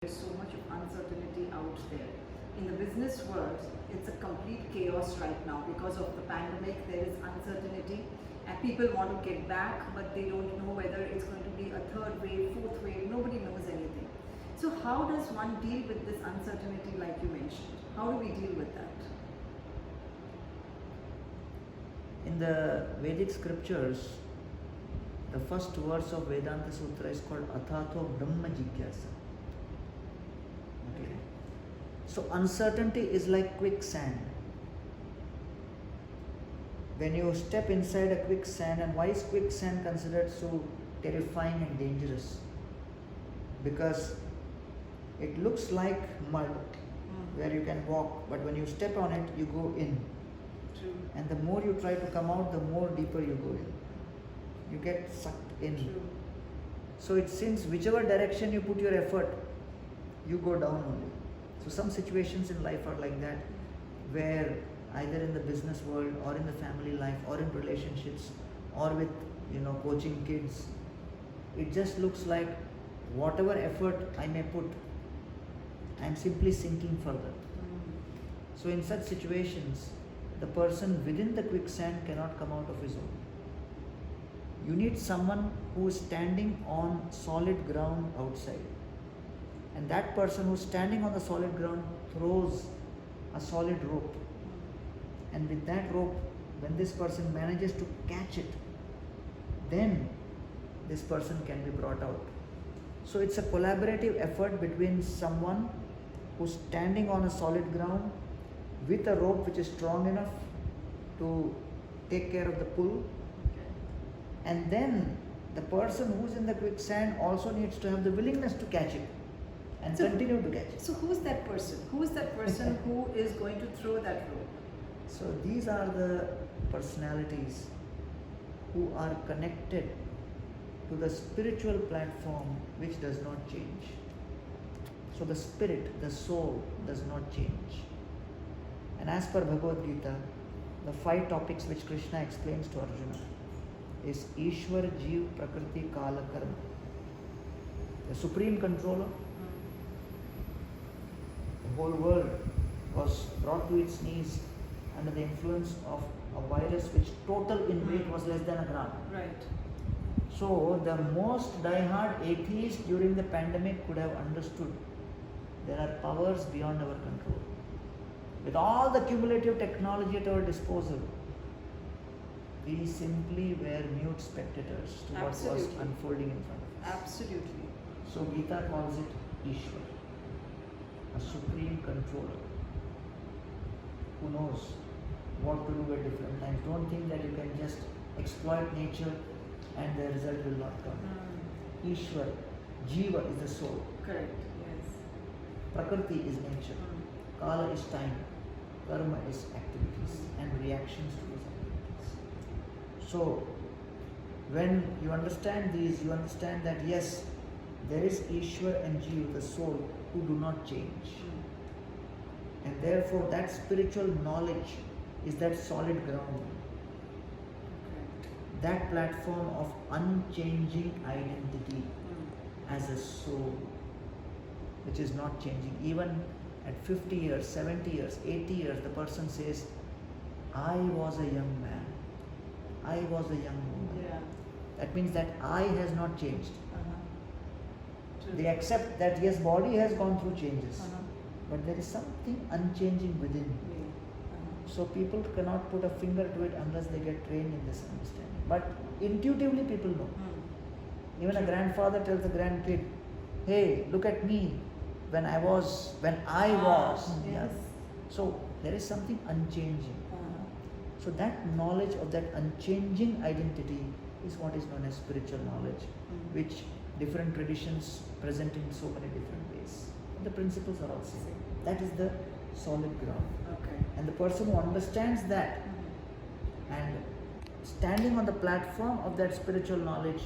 There's so much of uncertainty out there. In the business world, it's a complete chaos right now because of the pandemic. There is uncertainty, and people want to get back, but they don't know whether it's going to be a third wave, fourth wave. Nobody knows anything. So, how does one deal with this uncertainty, like you mentioned? How do we deal with that? In the Vedic scriptures, the first verse of Vedanta Sutra is called Athato Brahma Jigyasa. Okay. So uncertainty is like quicksand. When you step inside a quicksand, and why is quicksand considered so terrifying and dangerous? Because it looks like mud where you can walk, but when you step on it, you go in. True. And the more you try to come out, the more deeper you go in. You get sucked in. True. So it seems whichever direction you put your effort, you go down only. So some situations in life are like that, where either in the business world or in the family life or in relationships or with coaching kids, it just looks like whatever effort I may put, I'm simply sinking further. So in such situations, the person within the quicksand cannot come out of his own. You need someone who is standing on solid ground outside. And that person who is standing on the solid ground throws a solid rope. And with that rope, when this person manages to catch it, then this person can be brought out. So it's a collaborative effort between someone who's standing on a solid ground with a rope which is strong enough to take care of the pull. And then the person who's in the quicksand also needs to have the willingness to catch it and continue to catch it. So who's that person? Who is that person who is going to throw that rope? So these are the personalities who are connected to the spiritual platform which does not change. So the spirit, the soul does not change. And as per Bhagavad Gita, the 5 topics which Krishna explains to Arjuna is Ishwar, Jeev, Prakriti, Kala, Karma. The supreme controller. The whole world was brought to its knees under the influence of a virus which total in weight was less than a gram. Right. So the most die-hard atheist during the pandemic could have understood there are powers beyond our control. With all the cumulative technology at our disposal, we simply were mute spectators to what was unfolding in front of us. Absolutely. So Gita calls it Ishwar, a supreme controller who knows what to do at different times. Don't think that you can just exploit nature and the result will not come. Ishwar, Jiva is the soul. Correct, yes. Prakriti is nature. Kala is time. Karma is activities and reactions to those activities. So, when you understand these, you understand that yes, there is Ishwar and Jiva, the soul, who do not change. And therefore, that spiritual knowledge is that solid ground. That platform of unchanging identity as a soul, which is not changing. Even at 50 years, 70 years, 80 years, the person says, I was a young man. I was a young woman. Yeah. That means that I has not changed. They accept that yes, body has gone through changes, but there is something unchanging within. So people cannot put a finger to it unless they get trained in this understanding. But intuitively people know. Even a grandfather tells a grandkid, hey, look at me when I was. Yes. Yeah. So there is something unchanging. So that knowledge of that unchanging identity is what is known as spiritual knowledge, which different traditions present in so many different ways. But the principles are all same. That is the solid ground. Okay. And the person who understands that and standing on the platform of that spiritual knowledge,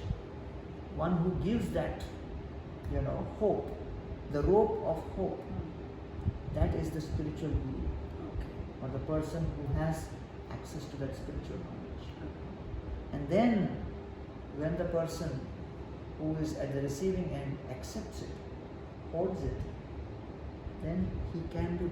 one who gives that, hope, the rope of hope, that is the spiritual guru, or the person who has access to that spiritual knowledge. And then, when the person who is at the receiving end accepts it, hoards it, then he can do